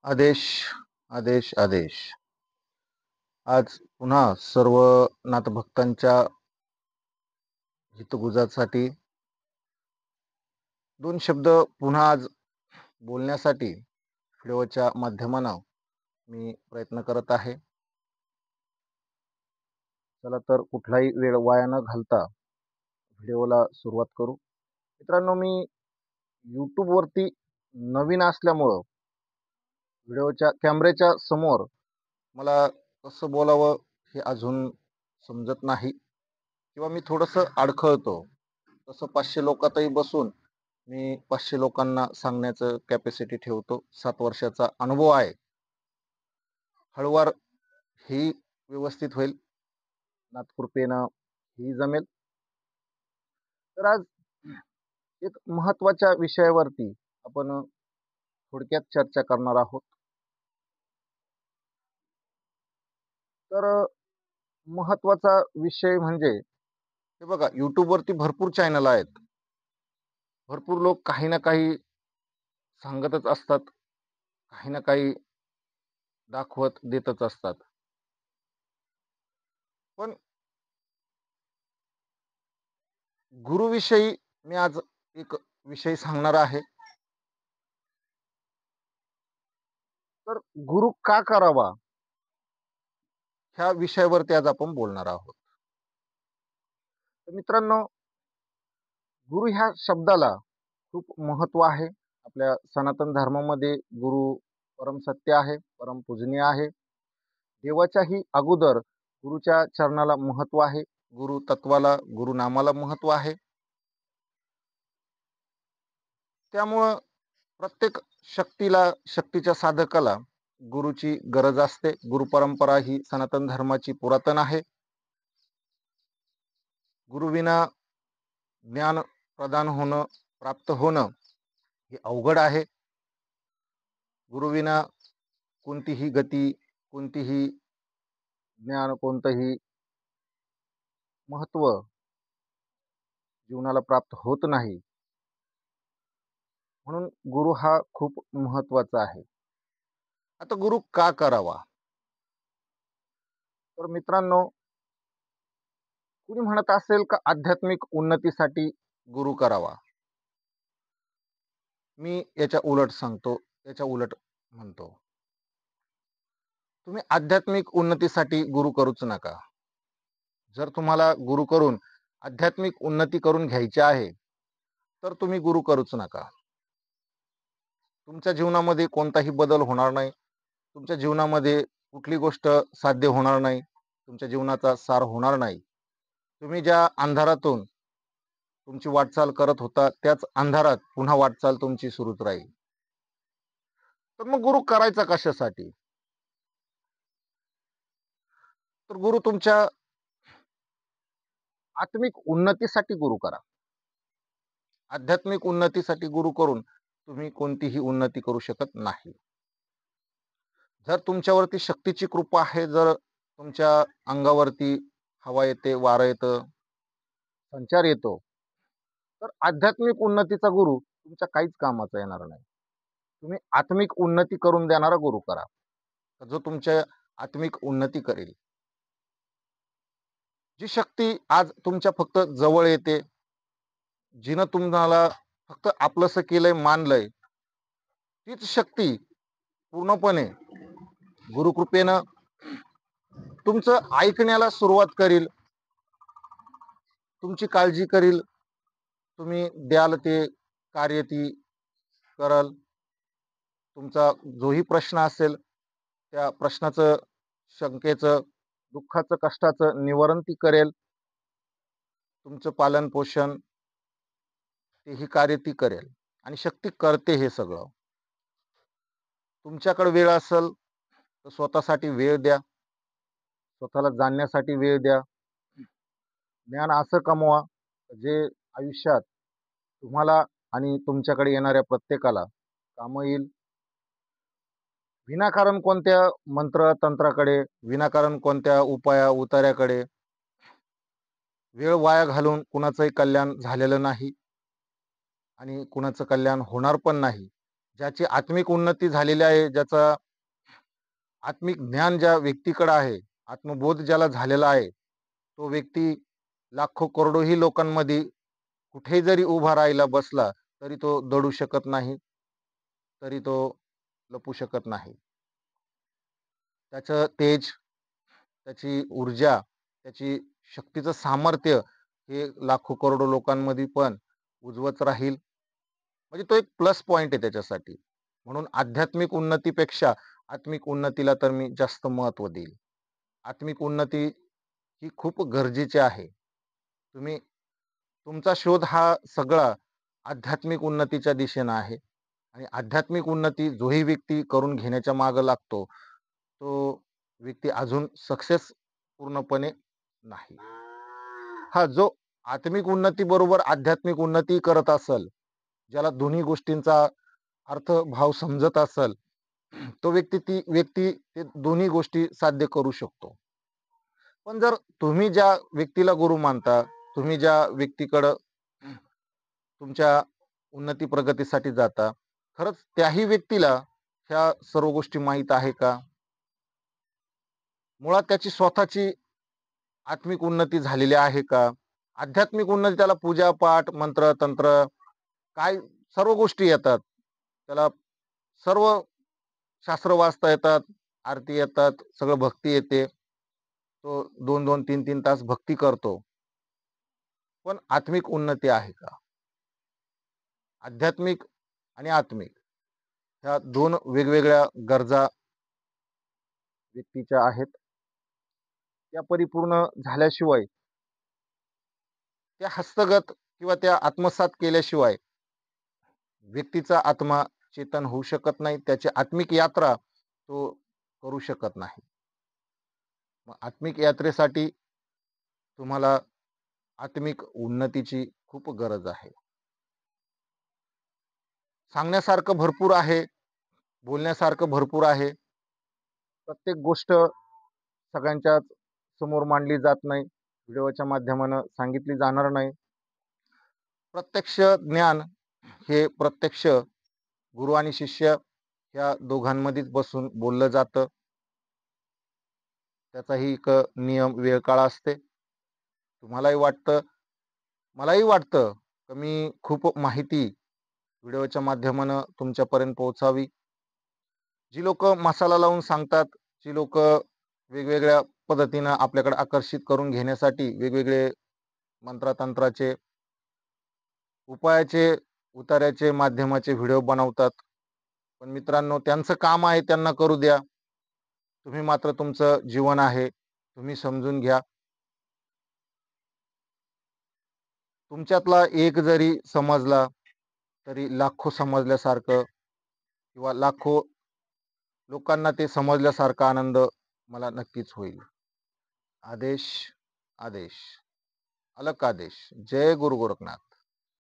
आदेश, आदेश, आदेश. आज पुन्हा सर्व नाथभक्तांच्या हितगुजासाठी दोन शब्द पुन्हा आज बोलण्यासाठी व्हिडिओच्या माध्यमानं मी प्रयत्न करत आहे. चला तर कुठलाही वेळ वाया न घालता व्हिडिओला सुरुवात करू. मित्रांनो, मी यूट्यूबवरती नवीन असल्यामुळं व्हिडिओच्या कॅमेऱ्याच्या समोर मला कसं बोलावं हे अजून समजत नाही किंवा मी थोडंसं अडखळतो. तसं 500 लोकातही बसून मी 500 लोकांना सांगण्याचं कॅपॅसिटी ठेवतो. 7 वर्षाचा अनुभव आहे. हळूवार ही व्यवस्थित होईल. नाथकृपेनं ही जमेल. तर आज एक महत्त्वाच्या विषयावरती आपण थोडक्यात चर्चा करणार आहोत. तर महत्त्वाचा विषय म्हणजे हे बघा, यूट्यूबवरती भरपूर चॅनल आहेत. भरपूर लोक काही ना काही सांगतच असतात. काही ना काही दाखवत देतच असतात. पण गुरुविषयी मी आज एक विषय सांगणार आहे. तर गुरु का करावा ह्या विषयावरती आज आपण बोलणार आहोत. तर मित्रांनो, गुरु ह्या शब्दाला खूप महत्व आहे. आपल्या सनातन धर्मामध्ये गुरु परमसत्य आहे, परमपूजनीय आहे. देवाच्याही अगोदर गुरुच्या चरणाला महत्व आहे. गुरु तत्वाला, गुरु नामाला महत्व आहे. त्यामुळं प्रत्येक शक्तीच्या साधकाला गुरुची गरज असते. गुरु परंपरा ही सनातन धर्माची पुरातन आहे. गुरुविना ज्ञान प्रदान होणं, प्राप्त होणं हे अवघड आहे. गुरुविना कोणतीही गती, कोणतीही ज्ञान, कोणतंही महत्व जीवनाला प्राप्त होत नाही. म्हणून गुरु हा खूप महत्वाचा आहे. आता गुरु का करावा? तर मित्रांनो, कुणी म्हणत असेल का आध्यात्मिक उन्नतीसाठी गुरु करावा. मी याच्या उलट सांगतो, याच्या उलट म्हणतो. तुम्ही आध्यात्मिक उन्नतीसाठी गुरु करूच नका. जर तुम्हाला गुरु करून आध्यात्मिक उन्नती करून घ्यायची आहे, तर तुम्ही गुरु करूच नका. तुमच्या जीवनामध्ये कोणताही बदल होणार नाही. तुमच्या जीवनामध्ये कुठली गोष्ट साध्य होणार नाही. तुमच्या जीवनाचा सार होणार नाही. तुम्ही ज्या अंधारातून तुमची वाटचाल करत होता, त्याच अंधारात पुन्हा वाटचाल तुमची सुरूच राहील. तर मग गुरु करायचा कशासाठी? तर गुरु तुमच्या आत्मिक उन्नतीसाठी गुरु करा. आध्यात्मिक उन्नतीसाठी गुरु करून तुम्ही कोणतीही उन्नती करू शकत नाही. जर तुमच्यावरती शक्तीची कृपा आहे, जर तुमच्या अंगावरती हवा येते, वारं येतं, संचार येतो, तर आध्यात्मिक उन्नतीचा गुरु तुमच्या काहीच कामाचा येणार नाही. तुम्ही आत्मिक उन्नती करून देणारा गुरु करा, जो तुमच्या आत्मिक उन्नती करेल. जी शक्ती आज तुमच्या फक्त जवळ येते, जिनं तुम्हाला फक्त आपलंसं केलंय, मानलंय, तीच शक्ती पूर्णपणे गुरुकृपेनं तुमचं ऐकण्याला सुरुवात करील, तुमची काळजी करील, तुम्ही द्याल ते कार्य ती करल. तुमचा जोही प्रश्न असेल, त्या प्रश्नाचं, शंकेचं, दुःखाचं, कष्टाचं निवारण ती करेल. तुमचं पालन पोषण तेही कार्य ती करेल आणि शक्ती करते हे सगळं. तुमच्याकडे वेळ असेल तर स्वतःसाठी वेळ द्या, स्वतःला जाणण्यासाठी वेळ द्या. ज्ञान असं कमवा जे आयुष्यात तुम्हाला आणि तुमच्याकडे येणाऱ्या प्रत्येकाला कामं येईल. विनाकारण कोणत्या मंत्र तंत्राकडे, विनाकारण कोणत्या उपाया उतार्याकडे वेळ वाया घालून कुणाचंही कल्याण झालेलं नाही आणि कुणाचं कल्याण होणार पण नाही. ज्याची आत्मिक उन्नती झालेली आहे, ज्याचा आत्मिक ज्ञान ज्या व्यक्तीकडे आहे, आत्मबोध ज्याला झालेला आहे, तो व्यक्ती लाखो करोडोही लोकांमध्ये कुठेही जरी उभा राहिला बसला तरी तो दडू शकत नाही, तरी तो लपू शकत नाही. त्याचं तेज, त्याची ऊर्जा, त्याची शक्तीचं सामर्थ्य हे लाखो करोडो लोकांमध्ये पण उजवत राहील. म्हणजे तो एक प्लस पॉइंट आहे त्याच्यासाठी. म्हणून आध्यात्मिक उन्नतीपेक्षा आत्मिक उन्नतीला तर मी जास्त महत्त्व देईल. आत्मिक उन्नती ही खूप गरजेची आहे. तुम्ही तुमचा शोध हा सगळा आध्यात्मिक उन्नतीच्या दिशेनं आहे आणि आध्यात्मिक उन्नती जोही व्यक्ती करून घेण्याच्या मागं लागतो, तो व्यक्ती अजून सक्सेस पूर्णपणे नाही. हा जो आत्मिक उन्नती बरोबर आध्यात्मिक उन्नती करत असेल, ज्याला दोन्ही गोष्टींचा अर्थ भाव समजत असेल, तो व्यक्ती ते दोन्ही गोष्टी साध्य करू शकतो. पण जर तुम्ही ज्या व्यक्तीला गुरु मानता, तुम्ही ज्या व्यक्तीकडं तुमच्या उन्नती प्रगतीसाठी जाता, खरंच त्याही व्यक्तीला ह्या सर्व गोष्टी माहीत आहे का? मुळात त्याची स्वतःची आत्मिक उन्नती झालेली आहे का? आध्यात्मिक उन्नती त्याला पूजा पाठ मंत्र तंत्र काय सर्व गोष्टी येतात. त्याला सर्व शास्त्र वाचता येतात, आरती येतात, सगळं भक्ती येते. तो 2-2, 3-3 तास भक्ती करतो. पण आत्मिक उन्नती आहे का? आध्यात्मिक आणि आत्मिक ह्या 2 वेगवेगळ्या गरजा व्यक्तीच्या आहेत. त्या परिपूर्ण झाल्याशिवाय, त्या हस्तगत किंवा त्या आत्मसात केल्याशिवाय व्यक्तीचा आत्मा चेतन होऊ शकत नाही. त्याची आत्मिक यात्रा तो करू शकत नाही. मग आत्मिक यात्रेसाठी तुम्हाला आत्मिक उन्नतीची खूप गरज आहे. सांगण्यासारखं भरपूर आहे, बोलण्यासारखं भरपूर आहे. प्रत्येक गोष्ट सगळ्यांच्या समोर मांडली जात नाही. व्हिडिओच्या माध्यमानं सांगितली जाणार नाही. प्रत्यक्ष ज्ञान हे प्रत्यक्ष गुरु आणि शिष्य या दोघांमध्येच बसून बोललं जातं. त्याचाही एक नियम वेळकाळ असते. तुम्हालाही वाटतं, मलाही वाटतं की मी खूप माहिती व्हिडिओच्या माध्यमानं तुमच्यापर्यंत पोहोचावी. जी लोक मसाला लावून सांगतात, जी लोक वेगवेगळ्या पद्धतीनं आपल्याकडे आकर्षित करून घेण्यासाठी वेगवेगळे मंत्रतंत्राचे, उपायाचे, उतार्याचे, माध्यमाचे व्हिडिओ बनवतात. पण मित्रांनो, त्यांचं काम आहे, त्यांना करू द्या. तुम्ही मात्र तुमचं जीवन आहे, तुम्ही समजून घ्या. तुमच्यातला एक जरी समजला तरी लाखो समजल्यासारखं किंवा लाखो लोकांना ते समजल्यासारखा आनंद मला नक्कीच होईल. आदेश, आदेश, अलक आदेश. जय गुरु गोरखनाथ.